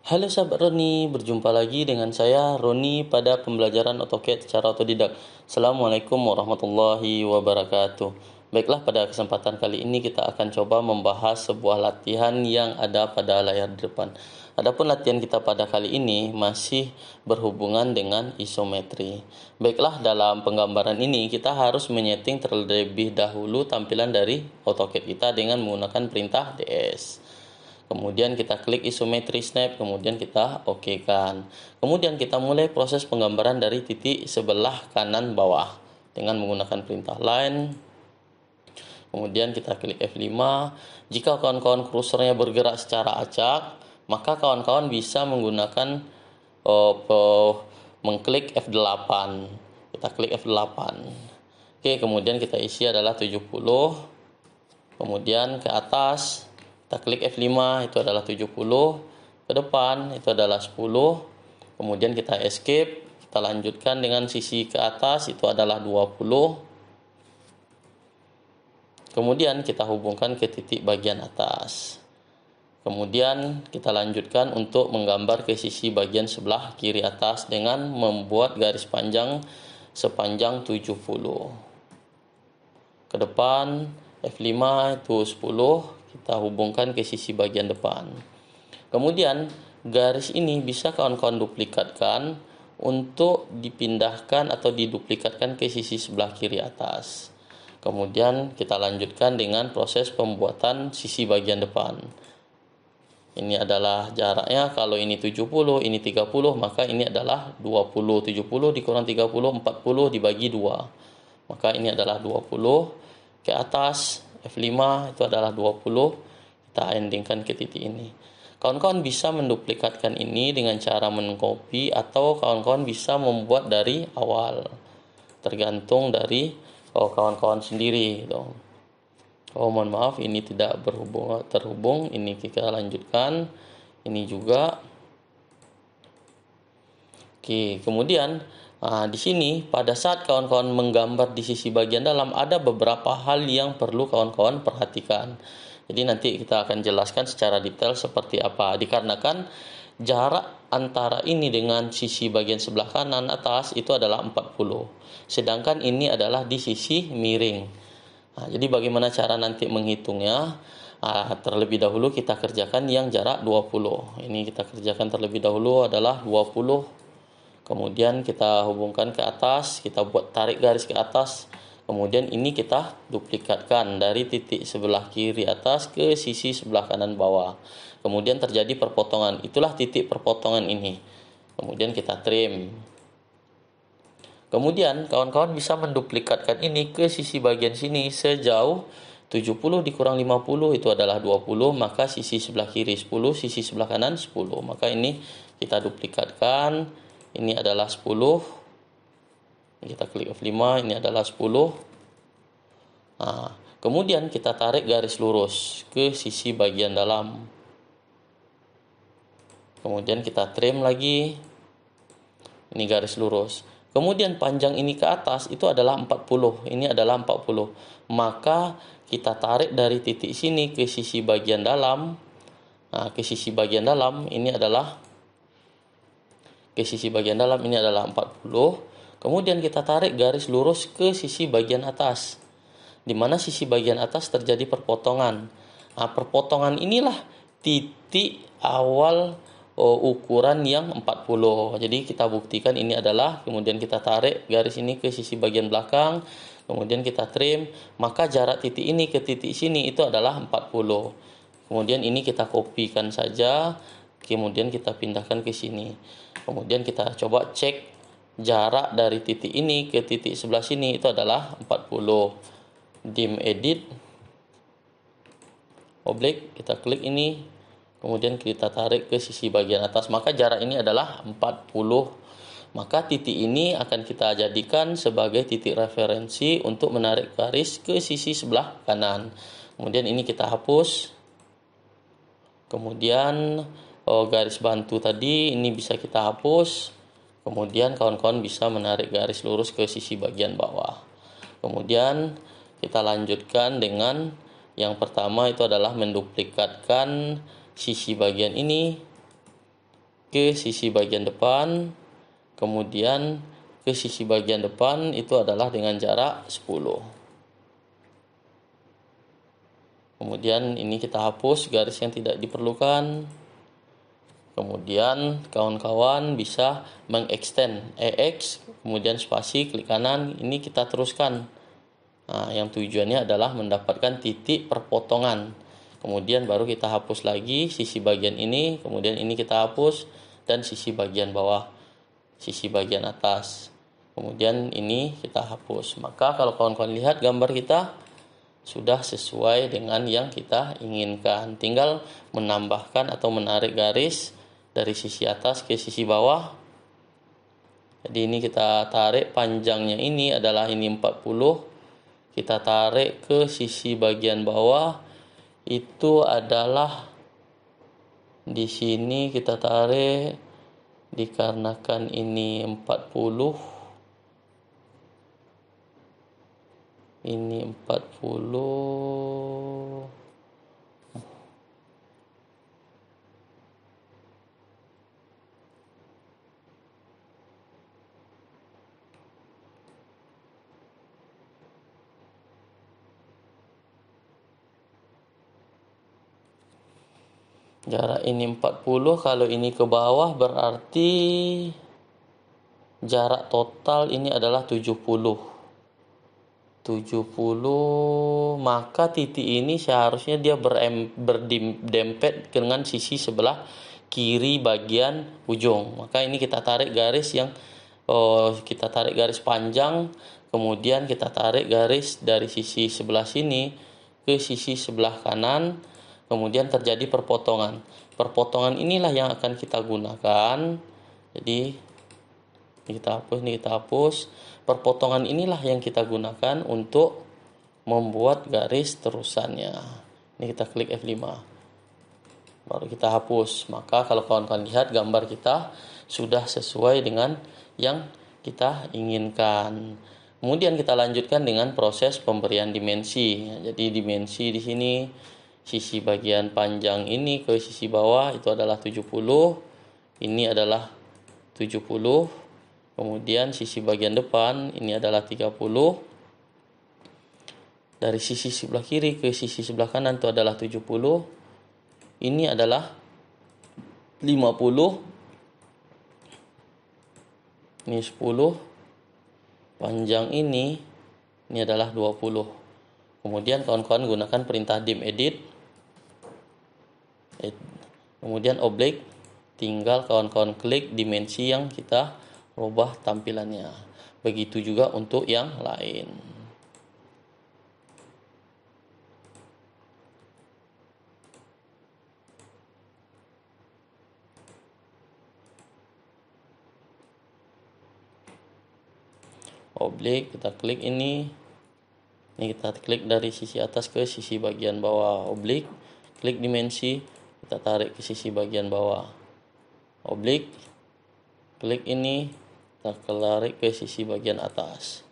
Halo sahabat Roni, berjumpa lagi dengan saya Roni pada pembelajaran AutoCAD secara otodidak. Assalamualaikum warahmatullahi wabarakatuh. Baiklah, pada kesempatan kali ini kita akan coba membahas sebuah latihan yang ada pada layar di depan. Adapun latihan kita pada kali ini masih berhubungan dengan isometri. Baiklah, dalam penggambaran ini kita harus menyeting terlebih dahulu tampilan dari AutoCAD kita dengan menggunakan perintah DS. Kemudian kita klik isometri snap, kemudian kita OK-kan. Kemudian kita mulai proses penggambaran dari titik sebelah kanan bawah dengan menggunakan perintah line. Kemudian kita klik F5. Jika kawan-kawan kursornya bergerak secara acak, maka kawan-kawan bisa menggunakan mengklik F8. Kita klik F8. Oke, kemudian kita isi adalah 70. Kemudian ke atas kita klik F5, itu adalah 70, ke depan itu adalah 10, kemudian kita escape, kita lanjutkan dengan sisi ke atas itu adalah 20, kemudian kita hubungkan ke titik bagian atas, kemudian kita lanjutkan untuk menggambar ke sisi bagian sebelah kiri atas dengan membuat garis panjang sepanjang 70, ke depan F5 itu 10, kita hubungkan ke sisi bagian depan. Kemudian garis ini bisa kawan-kawan duplikatkan untuk dipindahkan atau diduplikatkan ke sisi sebelah kiri atas. Kemudian kita lanjutkan dengan proses pembuatan sisi bagian depan. Ini adalah jaraknya, kalau ini 70, ini 30, maka ini adalah 20. 70 dikurang 30, 40 dibagi 2. Maka ini adalah 20. Ke atas F5 itu adalah 20, kita endingkan ke titik ini. Kawan-kawan bisa menduplikatkan ini dengan cara mengcopy atau kawan-kawan bisa membuat dari awal, tergantung dari kawan-kawan sendiri gitu. Mohon maaf ini tidak terhubung, ini kita lanjutkan, ini juga. Oke, kemudian di sini pada saat kawan-kawan menggambar di sisi bagian dalam ada beberapa hal yang perlu kawan-kawan perhatikan. Jadi nanti kita akan jelaskan secara detail seperti apa. Dikarenakan jarak antara ini dengan sisi bagian sebelah kanan atas itu adalah 40. Sedangkan ini adalah di sisi miring. Jadi bagaimana cara nanti menghitungnya? Terlebih dahulu kita kerjakan yang jarak 20. Ini kita kerjakan terlebih dahulu adalah 20. Kemudian kita hubungkan ke atas, kita buat tarik garis ke atas. Kemudian ini kita duplikatkan dari titik sebelah kiri atas ke sisi sebelah kanan bawah. Kemudian terjadi perpotongan, itulah titik perpotongan ini. Kemudian kita trim. Kemudian kawan-kawan bisa menduplikatkan ini ke sisi bagian sini sejauh 70 dikurang 50 itu adalah 20, maka sisi sebelah kiri 10, sisi sebelah kanan 10. Maka ini kita duplikatkan. Ini adalah 10. Kita klik F5, ini adalah 10. Kemudian kita tarik garis lurus ke sisi bagian dalam. Kemudian kita trim lagi. Ini garis lurus. Kemudian panjang ini ke atas itu adalah 40. Ini adalah 40. Maka kita tarik dari titik sini ke sisi bagian dalam. Ke sisi bagian dalam ini adalah 40. Kemudian kita tarik garis lurus ke sisi bagian atas, di mana sisi bagian atas terjadi perpotongan. Perpotongan inilah titik awal ukuran yang 40. Jadi kita buktikan ini adalah, kemudian kita tarik garis ini ke sisi bagian belakang, kemudian kita trim, maka jarak titik ini ke titik sini itu adalah 40. Kemudian ini kita kopikan saja, kemudian kita pindahkan ke sini. Kemudian kita coba cek jarak dari titik ini ke titik sebelah sini itu adalah 40. Dim edit, objek, kita klik ini, kemudian kita tarik ke sisi bagian atas, maka jarak ini adalah 40. Maka titik ini akan kita jadikan sebagai titik referensi untuk menarik garis ke sisi sebelah kanan. Kemudian ini kita hapus. Kemudian garis bantu tadi ini bisa kita hapus. Kemudian kawan-kawan bisa menarik garis lurus ke sisi bagian bawah. Kemudian kita lanjutkan dengan yang pertama itu adalah menduplikatkan sisi bagian ini ke sisi bagian depan, kemudian ke sisi bagian depan itu adalah dengan jarak 10. Kemudian ini kita hapus garis yang tidak diperlukan. Kemudian kawan-kawan bisa mengextend EX, kemudian spasi, klik kanan, ini kita teruskan. Nah, yang tujuannya adalah mendapatkan titik perpotongan. Kemudian baru kita hapus lagi sisi bagian ini, kemudian ini kita hapus, dan sisi bagian bawah, sisi bagian atas. Kemudian ini kita hapus. Maka kalau kawan-kawan lihat gambar kita sudah sesuai dengan yang kita inginkan. Tinggal menambahkan atau menarik garis dari sisi atas ke sisi bawah. Jadi ini kita tarik panjangnya ini adalah ini 40. Kita tarik ke sisi bagian bawah itu adalah di sini kita tarik dikarenakan ini 40. Ini 40. Jarak ini 40, kalau ini ke bawah berarti jarak total ini adalah 70, maka titik ini seharusnya dia berdempet dengan sisi sebelah kiri bagian ujung. Maka ini kita tarik garis kita tarik garis panjang, kemudian kita tarik garis dari sisi sebelah sini ke sisi sebelah kanan, kemudian terjadi perpotongan. Perpotongan inilah yang akan kita gunakan. Jadi ini kita hapus. Perpotongan inilah yang kita gunakan untuk membuat garis terusannya. Ini kita klik F5. Baru kita hapus. Maka kalau kawan-kawan lihat gambar kita sudah sesuai dengan yang kita inginkan. Kemudian kita lanjutkan dengan proses pemberian dimensi. Jadi dimensi di sini sisi bagian panjang ini ke sisi bawah itu adalah 70. Ini adalah 70. Kemudian sisi bagian depan ini adalah 30. Dari sisi sebelah kiri ke sisi sebelah kanan itu adalah 70. Ini adalah 50. Ini 10. Panjang ini adalah 20. Kemudian kawan-kawan gunakan perintah dim edit. Kemudian oblique, tinggal kawan-kawan klik dimensi yang kita rubah tampilannya. Begitu juga untuk yang lain. Oblique, kita klik ini. Ini kita klik dari sisi atas ke sisi bagian bawah. Oblique, klik dimensi, kita tarik ke sisi bagian bawah. Oblique, klik ini, kita tarik ke sisi bagian atas.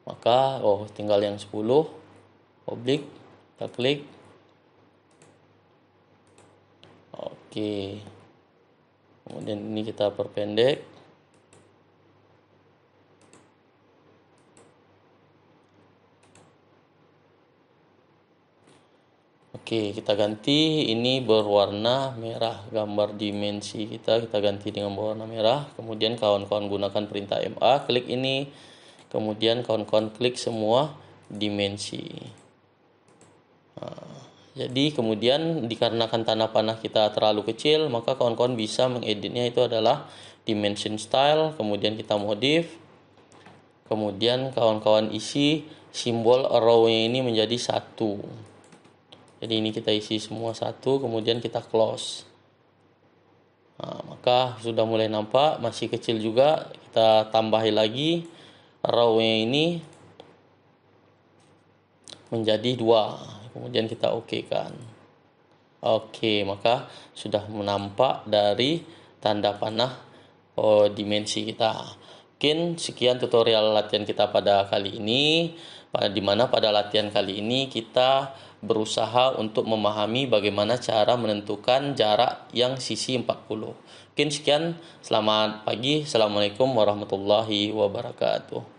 Maka tinggal yang 10. Oblique, kita klik. Oke. Kemudian ini kita perpendek. Oke, kita ganti ini berwarna merah. Gambar dimensi kita ganti dengan berwarna merah. Kemudian kawan-kawan gunakan perintah MA, klik ini. Kemudian kawan-kawan klik semua dimensi. Jadi kemudian dikarenakan tanda panah kita terlalu kecil, maka kawan-kawan bisa mengeditnya itu adalah dimension style. Kemudian kita modif. Kemudian kawan-kawan isi simbol arrow-nya ini menjadi 1. Jadi ini kita isi semua 1, kemudian kita close. Maka sudah mulai nampak, masih kecil juga. Kita tambahin lagi row-nya ini menjadi 2. Kemudian kita oke-kan. Oke, maka sudah menampak dari tanda panah dimensi kita. Mungkin sekian tutorial latihan kita pada kali ini, di mana pada latihan kali ini kita berusaha untuk memahami bagaimana cara menentukan jarak yang sisi 40. Mungkin sekian, selamat pagi, Assalamualaikum warahmatullahi wabarakatuh.